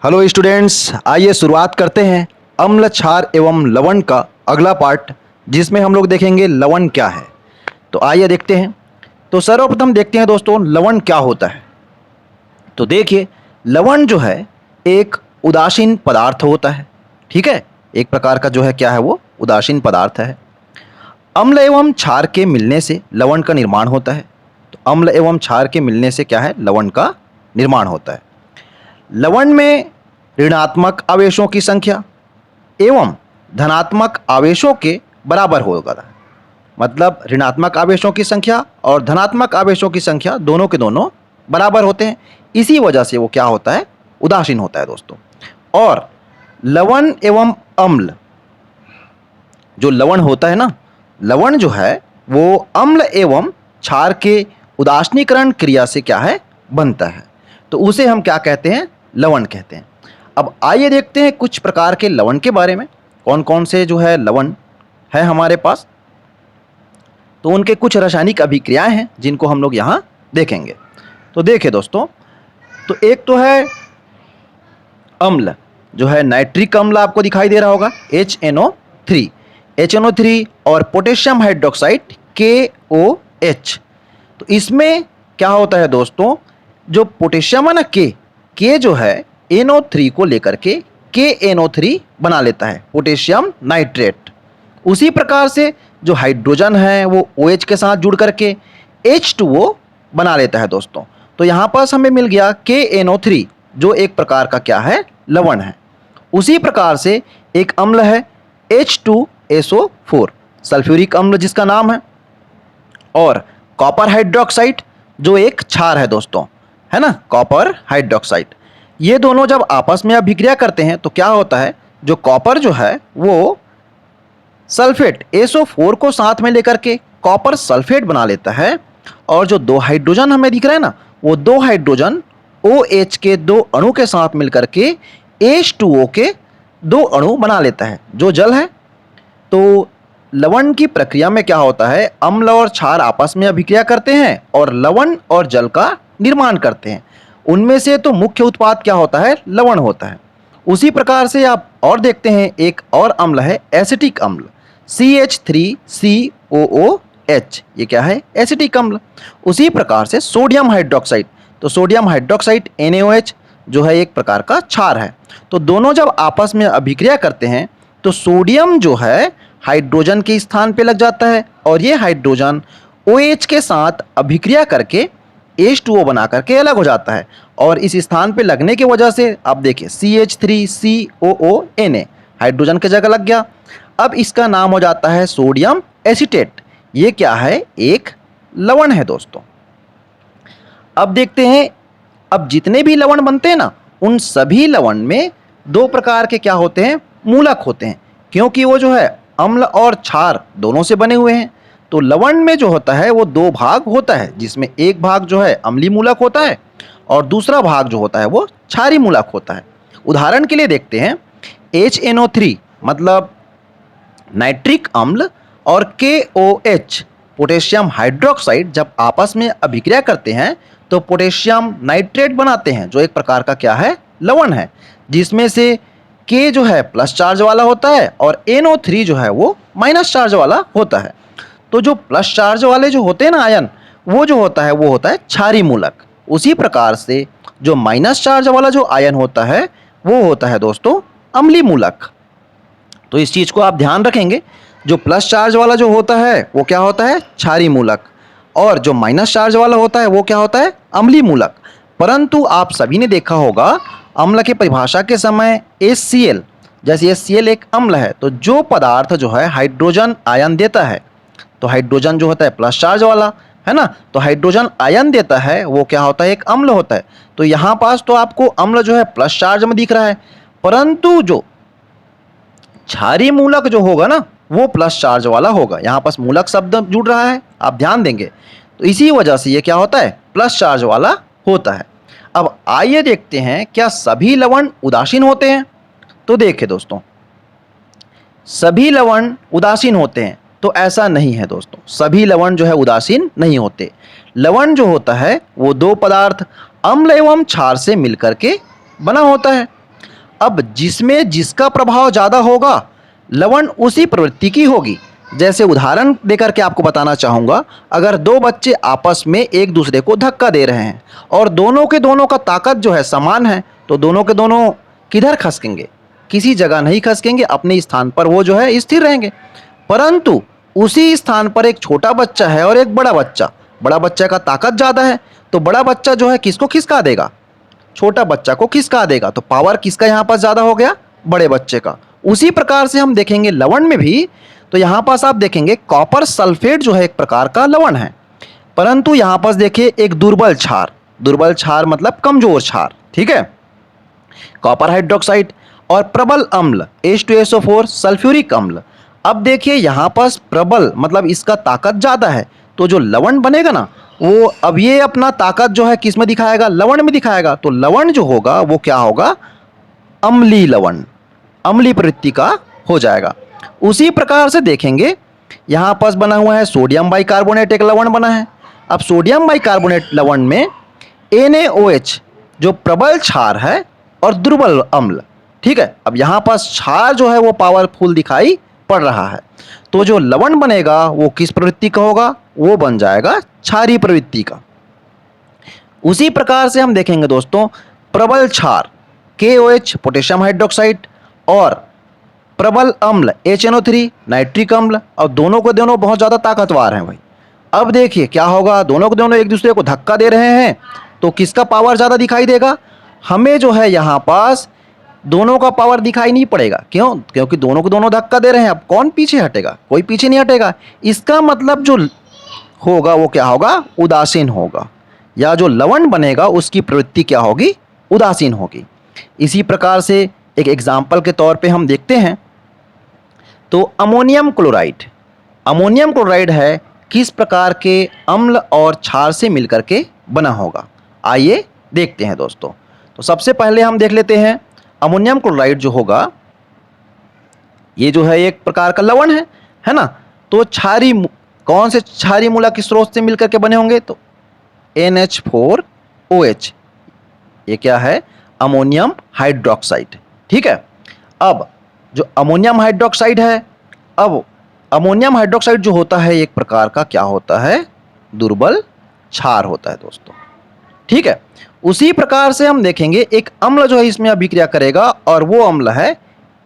Hello students, आइए शुरुआत करते हैं अम्ल क्षार एवं लवण का अगला पार्ट, जिसमें हम लोग देखेंगे लवण क्या है। तो आइए देखते हैं। तो सर्वप्रथम देखते हैं दोस्तों, लवण क्या होता है। तो देखिए, लवण जो है एक उदासीन पदार्थ होता है। ठीक है, एक प्रकार का जो है क्या है, वो उदासीन पदार्थ है। अम्ल एवं क्षार के मिलने से लवण का निर्माण होता है। तो अम्ल एवं क्षार के मिलने से क्या है, लवण का निर्माण होता है। लवण में ऋणात्मक आवेशों की संख्या एवं धनात्मक आवेशों के बराबर होगा। मतलब ऋणात्मक आवेशों की संख्या और धनात्मक आवेशों की संख्या दोनों के दोनों बराबर होते हैं। इसी वजह से वो क्या होता है, उदासीन होता है दोस्तों। और लवण एवं अम्ल, जो लवण होता है ना, लवण जो है वो अम्ल एवं क्षार के उदासीनीकरण क्रिया से क्या है, बनता है। तो उसे हम क्या कहते हैं, लवण कहते हैं। अब आइए देखते हैं कुछ प्रकार के लवण के बारे में, कौन कौन से जो है लवण है हमारे पास। तो उनके कुछ रासायनिक अभिक्रियाएं हैं जिनको हम लोग यहाँ देखेंगे। तो देखिए दोस्तों, तो एक तो है अम्ल, जो है नाइट्रिक अम्ल आपको दिखाई दे रहा होगा, HNO3। HNO3 और पोटेशियम हाइड्रोक्साइड KOH। तो इसमें क्या होता है दोस्तों, जो पोटेशियम है ना, के जो है NO3 को लेकर के KNO3 बना लेता है, पोटेशियम नाइट्रेट। उसी प्रकार से जो हाइड्रोजन है वो OH के साथ जुड़ करके H2O बना लेता है दोस्तों। तो यहाँ पास हमें मिल गया KNO3, जो एक प्रकार का क्या है, लवण है। उसी प्रकार से एक अम्ल है H2SO4, सल्फ्यूरिक अम्ल जिसका नाम है। और कॉपर हाइड्रोक्साइड, जो एक क्षार है दोस्तों, है ना, कॉपर हाइड्रोक्साइड। ये दोनों जब आपस में अभिक्रिया करते हैं तो क्या होता है, जो कॉपर जो है वो सल्फेट SO4 को साथ में लेकर के कॉपर सल्फेट बना लेता है। और जो दो हाइड्रोजन हमें दिख रहा है ना, वो दो हाइड्रोजन OH के दो अणु के साथ मिलकर के H2O के दो अणु बना लेता है, जो जल है। तो लवण की प्रक्रिया में क्या होता है, अम्ल और क्षार आपस में अभिक्रिया करते हैं और लवण और जल का निर्माण करते हैं। उनमें से तो मुख्य उत्पाद क्या होता है, लवण होता है। उसी प्रकार से आप और देखते हैं, एक और अम्ल है एसिटिक अम्ल, CH3COOH। ये क्या है, एसिटिक अम्ल। उसी प्रकार से सोडियम हाइड्रोक्साइड, तो सोडियम हाइड्रोक्साइड NaOH जो है एक प्रकार का क्षार है। तो दोनों जब आपस में अभिक्रिया करते हैं तो सोडियम जो है हाइड्रोजन के स्थान पे लग जाता है और ये हाइड्रोजन OH के साथ अभिक्रिया करके H2O बना करके अलग हो जाता है। और इस स्थान पे लगने की वजह से आप देखिए CH3COONA हाइड्रोजन की जगह लग गया। अब इसका नाम हो जाता है सोडियम एसीटेट। ये क्या है, एक लवण है दोस्तों। अब देखते हैं, अब जितने भी लवण बनते हैं ना, उन सभी लवण में दो प्रकार के क्या होते हैं, मूलक होते हैं। क्योंकि वो जो है अम्ल और क्षार दोनों से बने हुए हैं। तो लवण में जो होता है वो दो भाग होता है, जिसमें एक भाग जो है अम्लीय मूलक होता है और दूसरा भाग जो होता है वो क्षारीय मूलक होता है। उदाहरण के लिए देखते हैं, HNO3 मतलब नाइट्रिक अम्ल और KOH पोटेशियम हाइड्रोक्साइड जब आपस में अभिक्रिया करते हैं तो पोटेशियम नाइट्रेट बनाते हैं, जो एक प्रकार का क्या है, लवण है। जिसमें से K जो है प्लस चार्ज वाला होता है और NO3 जो है वो माइनस चार्ज वाला होता है। तो जो प्लस चार्ज वाले जो होते हैं ना आयन, वो जो होता है वो होता है क्षारीय मूलक। उसी प्रकार से जो माइनस चार्ज वाला जो आयन होता है वो होता है दोस्तों अम्लीय मूलक। तो इस चीज़ को आप ध्यान रखेंगे, जो प्लस चार्ज वाला जो होता है वो क्या होता है, क्षारीय मूलक, और जो माइनस चार्ज वाला होता है वो क्या होता है, अम्लीय मूलक। परंतु आप सभी ने देखा होगा, अम्ल की परिभाषा के समय HCl, जैसे HCl एक अम्ल है, तो जो पदार्थ जो है हाइड्रोजन आयन देता है, तो हाइड्रोजन जो होता है प्लस चार्ज वाला है ना, तो हाइड्रोजन आयन देता है वो क्या होता है, एक अम्ल होता है। तो यहाँ पास तो आपको अम्ल जो है प्लस चार्ज में दिख रहा है, परंतु जो क्षारीय मूलक जो होगा ना वो प्लस चार्ज वाला होगा। यहाँ पास मूलक शब्द जुड़ रहा है, आप ध्यान देंगे। तो इसी वजह से ये क्या होता है, प्लस चार्ज वाला होता है। अब आइए देखते हैं, क्या सभी लवण उदासीन होते हैं। तो देखिए दोस्तों, सभी लवण उदासीन होते हैं तो ऐसा नहीं है दोस्तों, सभी लवण जो है उदासीन नहीं होते। लवण जो होता है वो दो पदार्थ अम्ल एवं क्षार से मिलकर के बना होता है। अब जिसमें जिसका प्रभाव ज़्यादा होगा लवण उसी प्रवृत्ति की होगी। जैसे उदाहरण देकर के आपको बताना चाहूँगा, अगर दो बच्चे आपस में एक दूसरे को धक्का दे रहे हैं और दोनों के दोनों का ताकत जो है समान है, तो दोनों के दोनों किधर खसकेंगे? किसी जगह नहीं खसकेंगे, अपने स्थान पर वो जो है स्थिर रहेंगे। परंतु उसी स्थान पर एक छोटा बच्चा है और एक बड़ा बच्चा का ताकत ज़्यादा है, तो बड़ा बच्चा जो है किसको खिसका देगा? छोटा बच्चा को खिसका देगा। तो पावर किसका यहाँ पर ज़्यादा हो गया? बड़े बच्चे का। उसी प्रकार से हम देखेंगे लवण में भी, तो यहाँ पास आप देखेंगे कॉपर सल्फेट जो है एक प्रकार का लवण है, परंतु यहाँ पास देखिए एक दुर्बल क्षार मतलब कमजोर क्षार, ठीक है, कॉपर हाइड्रोक्साइड, और प्रबल अम्ल H2SO4 सल्फ्यूरिक अम्ल। अब देखिए यहाँ पास प्रबल मतलब इसका ताकत ज़्यादा है, तो जो लवण बनेगा ना वो अब ये अपना ताकत जो है किस में दिखाएगा? लवण में दिखाएगा। तो लवण जो होगा वो क्या होगा? अम्लीय लवण, अम्लीय प्रवृत्ति का हो जाएगा। उसी प्रकार से देखेंगे यहाँ पास बना हुआ है सोडियम बाइकार्बोनेट, एक लवण बना है। अब सोडियम बाइकार्बोनेट लवण में NaOH जो प्रबल क्षार है और दुर्बल अम्ल, ठीक है। अब यहाँ पास क्षार जो है वो पावरफुल दिखाई पड़ रहा है, तो जो लवण बनेगा वो किस प्रवृत्ति का होगा? वो बन जाएगा क्षारीय प्रवृत्ति का। उसी प्रकार से हम देखेंगे दोस्तों प्रबल क्षार KOH पोटेशियम हाइड्रोक्साइड और प्रबल अम्ल HNO3 नाइट्रिक अम्ल, और दोनों को दोनों बहुत ज़्यादा ताकतवर हैं भाई। अब देखिए क्या होगा, दोनों को दोनों एक दूसरे को धक्का दे रहे हैं, तो किसका पावर ज़्यादा दिखाई देगा? हमें जो है यहाँ पास दोनों का पावर दिखाई नहीं पड़ेगा। क्यों? क्योंकि दोनों को दोनों धक्का दे रहे हैं। अब कौन पीछे हटेगा? कोई पीछे नहीं हटेगा। इसका मतलब जो होगा वो क्या होगा? उदासीन होगा, या जो लवण बनेगा उसकी प्रवृत्ति क्या होगी? उदासीन होगी। इसी प्रकार से एक एग्जाम्पल के तौर पे हम देखते हैं तो अमोनियम क्लोराइड है किस प्रकार के अम्ल और क्षार से मिलकर के बना होगा? आइए देखते हैं दोस्तों। तो सबसे पहले हम देख लेते हैं अमोनियम क्लोराइड जो होगा ये जो है एक प्रकार का लवण है ना। तो कौन से क्षारीय मूलक स्रोत से मिलकर के बने होंगे? तो NH4OH, ये क्या है? अमोनियम हाइड्रोक्साइड, ठीक है। अब जो अमोनियम हाइड्रोक्साइड है, अब अमोनियम हाइड्रोक्साइड जो होता है एक प्रकार का क्या होता है? दुर्बल क्षार होता है दोस्तों, ठीक है। उसी प्रकार से हम देखेंगे एक अम्ल जो है इसमें अभिक्रिया करेगा और वो अम्ल है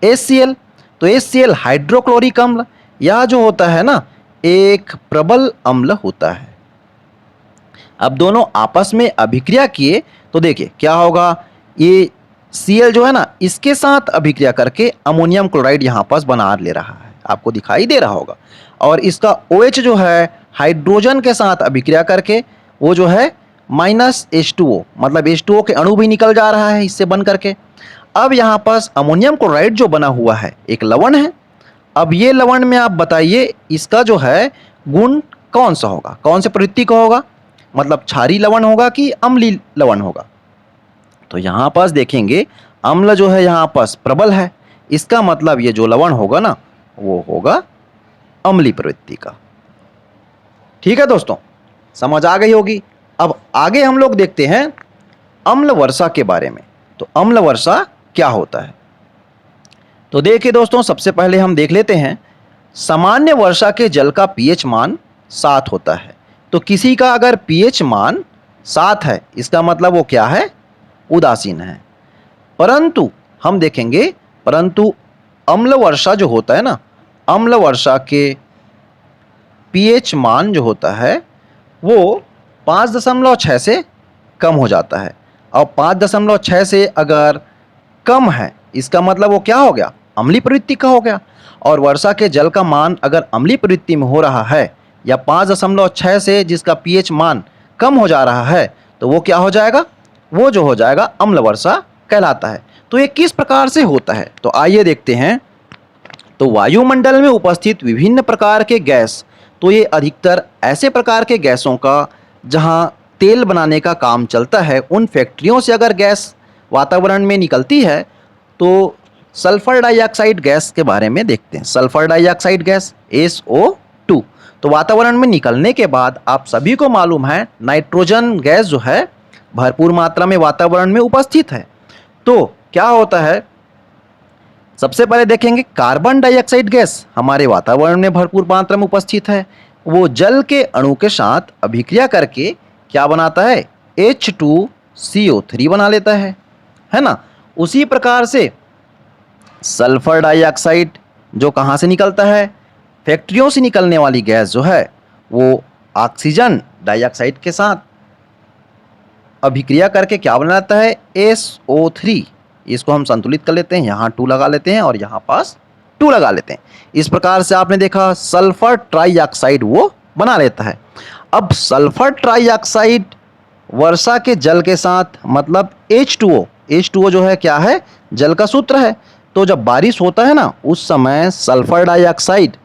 HCl। तो HCl हाइड्रोक्लोरिक अम्ल, यह जो होता है ना एक प्रबल अम्ल होता है। अब दोनों आपस में अभिक्रिया किए तो देखिए क्या होगा, ये Cl जो है ना इसके साथ अभिक्रिया करके अमोनियम क्लोराइड यहाँ पास बना ले रहा है, आपको दिखाई दे रहा होगा। और इसका OH जो है हाइड्रोजन के साथ अभिक्रिया करके वो जो है -H2O मतलब H2O के अणु भी निकल जा रहा है इससे बन करके। अब यहाँ पास अमोनियम क्लोराइड जो बना हुआ है एक लवण है। अब ये लवण में आप बताइए इसका जो है गुण कौन सा होगा? कौन से प्रवृत्ति का होगा? मतलब क्षारीय लवण होगा कि अम्लीय लवण होगा? तो यहाँ पास देखेंगे अम्ल जो है यहाँ पास प्रबल है, इसका मतलब ये जो लवण होगा ना वो होगा अम्लीय प्रवृत्ति का। ठीक है दोस्तों, समझ आ गई होगी। अब आगे हम लोग देखते हैं अम्ल वर्षा के बारे में। तो अम्ल वर्षा क्या होता है? तो देखिए दोस्तों, सबसे पहले हम देख लेते हैं सामान्य वर्षा के जल का pH मान 7 होता है। तो किसी का अगर pH मान 7 है इसका मतलब वो क्या है? उदासीन है। परंतु हम देखेंगे परंतु अम्ल वर्षा जो होता है ना, अम्ल वर्षा के pH मान जो होता है वो 5.6 से कम हो जाता है। और 5.6 से अगर कम है इसका मतलब वो क्या हो गया? अम्लीय प्रवृत्ति का हो गया। और वर्षा के जल का मान अगर अम्लीय प्रवृत्ति में हो रहा है या 5.6 से जिसका pH मान कम हो जा रहा है तो वो क्या हो जाएगा? वो जो हो जाएगा अम्ल वर्षा कहलाता है। तो ये किस प्रकार से होता है? तो आइए देखते हैं। तो वायुमंडल में उपस्थित विभिन्न प्रकार के गैस, तो ये अधिकतर ऐसे प्रकार के गैसों का जहाँ तेल बनाने का काम चलता है, उन फैक्ट्रियों से अगर गैस वातावरण में निकलती है तो सल्फर डाइऑक्साइड गैस के बारे में देखते हैं। सल्फर डाइऑक्साइड गैस SO2 तो वातावरण में निकलने के बाद आप सभी को मालूम है नाइट्रोजन गैस जो है भरपूर मात्रा में वातावरण में उपस्थित है। तो क्या होता है सबसे पहले देखेंगे कार्बन डाइऑक्साइड गैस हमारे वातावरण में भरपूर मात्रा में उपस्थित है। वो जल के अणु के साथ अभिक्रिया करके क्या बनाता है, H2CO3 बना लेता है ना। उसी प्रकार से सल्फर डाइऑक्साइड जो कहाँ से निकलता है, फैक्ट्रियों से निकलने वाली गैस जो है वो ऑक्सीजन डाइऑक्साइड के साथ अभिक्रिया करके क्या बनाता है, SO3। इसको हम संतुलित कर लेते हैं, यहाँ 2 लगा लेते हैं और यहाँ पास 2 लगा लेते हैं। इस प्रकार से आपने देखा सल्फर ट्राइऑक्साइड वो बना लेता है। अब सल्फर ट्राइऑक्साइड वर्षा के जल के साथ, मतलब H2O जो है क्या है, जल का सूत्र है। तो जब बारिश होता है ना, उस समय सल्फर डाइऑक्साइड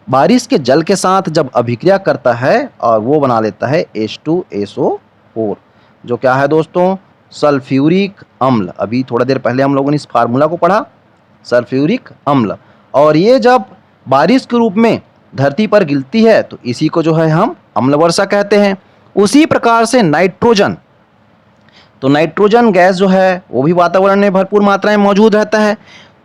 बारिश के जल के साथ जब अभिक्रिया करता है और वो बना लेता है H2SO4, जो क्या है दोस्तों, सल्फ्यूरिक अम्ल। अभी थोड़ा देर पहले हम लोगों ने इस फार्मूला को पढ़ा, सल्फ्यूरिक अम्ल। और ये जब बारिश के रूप में धरती पर गिरती है तो इसी को जो है हम अम्ल वर्षा कहते हैं। उसी प्रकार से नाइट्रोजन, तो नाइट्रोजन गैस जो है वो भी वातावरण में भरपूर मात्रा में मौजूद रहता है।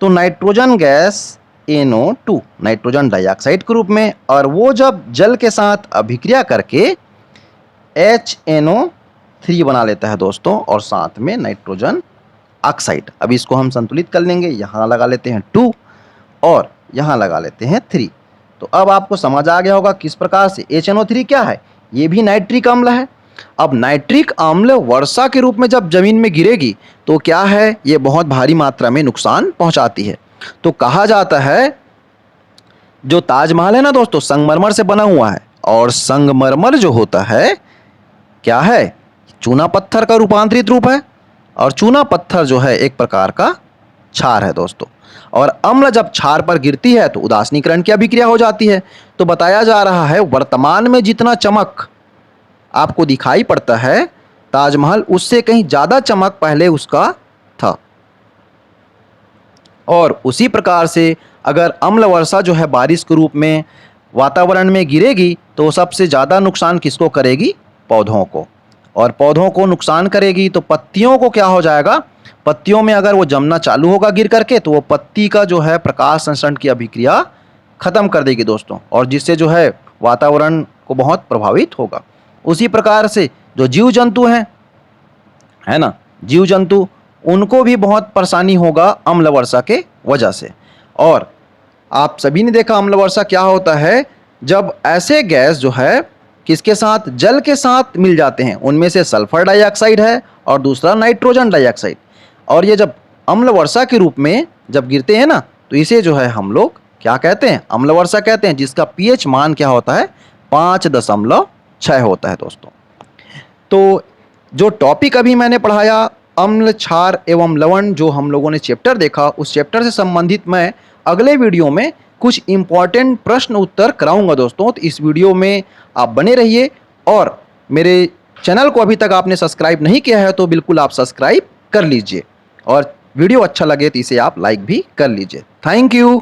तो nitrogen gas NO2 nitrogen dioxide के रूप में, और वो जब जल के साथ अभिक्रिया करके HNO3 बना लेता है दोस्तों, और साथ में नाइट्रोजन ऑक्साइड। अब इसको हम संतुलित कर लेंगे, यहाँ लगा लेते हैं 2 और यहाँ लगा लेते हैं 3। तो अब आपको समझ आ गया होगा किस प्रकार से HNO3 क्या है, ये भी नाइट्रिक अम्ल है। अब नाइट्रिक अम्ल वर्षा के रूप में जब जमीन में गिरेगी तो क्या है, ये बहुत भारी मात्रा में नुकसान पहुंचाती है। तो कहा जाता है जो ताजमहल है ना दोस्तों, संगमरमर से बना हुआ है, और संगमरमर जो होता है क्या है, चूना पत्थर का रूपांतरित रूप है, और चूना पत्थर जो है एक प्रकार का क्षार है दोस्तों। और अम्ल जब क्षार पर गिरती है तो उदासीनीकरण की अभिक्रिया हो जाती है। तो बताया जा रहा है वर्तमान में जितना चमक आपको दिखाई पड़ता है ताजमहल, उससे कहीं ज़्यादा चमक पहले उसका था। और उसी प्रकार से अगर अम्ल वर्षा जो है बारिश के रूप में वातावरण में गिरेगी तो सबसे ज़्यादा नुकसान किसको करेगी, पौधों को। और पौधों को नुकसान करेगी तो पत्तियों को क्या हो जाएगा, पत्तियों में अगर वो जमना चालू होगा गिर करके, तो वो पत्ती का जो है प्रकाश संश्लेषण की अभिक्रिया खत्म कर देगी दोस्तों, और जिससे जो है वातावरण को बहुत प्रभावित होगा। उसी प्रकार से जो जीव जंतु हैं, है ना, जीव जंतु, उनको भी बहुत परेशानी होगा अम्ल वर्षा के वजह से। और आप सभी ने देखा अम्ल वर्षा क्या होता है, जब ऐसे गैस जो है किसके साथ, जल के साथ मिल जाते हैं। उनमें से सल्फर डाइऑक्साइड है और दूसरा नाइट्रोजन डाइऑक्साइड। और ये जब अम्ल वर्षा के रूप में जब गिरते हैं ना, तो इसे जो है हम लोग क्या कहते हैं, अम्ल वर्षा कहते हैं, जिसका pH मान क्या होता है, 5.6 होता है दोस्तों। तो जो टॉपिक अभी मैंने पढ़ाया अम्ल, क्षार एवं लवण, जो हम लोगों ने चैप्टर देखा, उस चैप्टर से संबंधित मैं अगले वीडियो में कुछ इंपॉर्टेंट प्रश्न उत्तर कराऊंगा दोस्तों। तो इस वीडियो में आप बने रहिए, और मेरे चैनल को अभी तक आपने सब्सक्राइब नहीं किया है तो बिल्कुल आप सब्सक्राइब कर लीजिए, और वीडियो अच्छा लगे तो इसे आप लाइक भी कर लीजिए। Thank you.